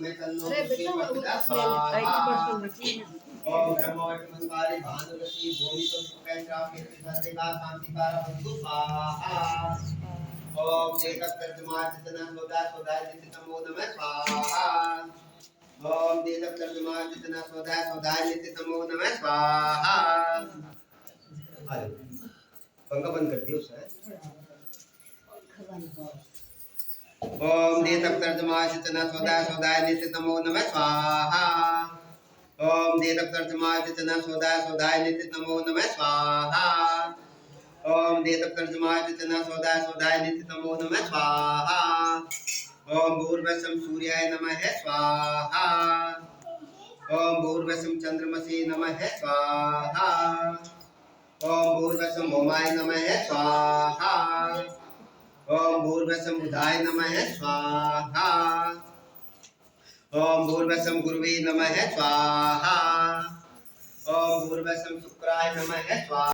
में तन्नो मुक्ति प्रचोदयात् स्वाहा। ओम ब्रह्म वैष्णवंकारी भानुरति भूमि तो सुखेन्द्राकेति सर्वेगा शांतिकारवन्तु स्वाहा। ओम देवतर्जमार्जितना सोदा सोदा नित्यतमो नमः स्वाहा। ओम देवतर्जमार्जितना सोदा सोदा नित्यतमो नमः स्वाहा। अरे पंखा बंद कर दियो सर। ओम देवतर्जमार्जितना सोदा सोदा नित्यतमो नमः स्वाहा। ओम देवतर्जमार्जितना सोदा सोदा नित्यतमो नमः स्वाहा। ओम देवतर्जमार्जितना सोदा सोदा नित्यतमो नमः स्वाहा। ओम भूर्भुवस्सुं सूर्याय नमः स्वाहा। ओम भूर्भुवस्सुं चंद्रमसे नमः स्वाहा। ओम भूर्भुवस्सुं भौमाय नमः स्वाहा। ओम भूर्भुवस्सुं बुधाय नमः स्वाहा। ओम भूर्भुवस्सुं गुरुवे नमः स्वाहा। ओम भूर्भुवस्सुं शुक्राय नमः स्वाहा।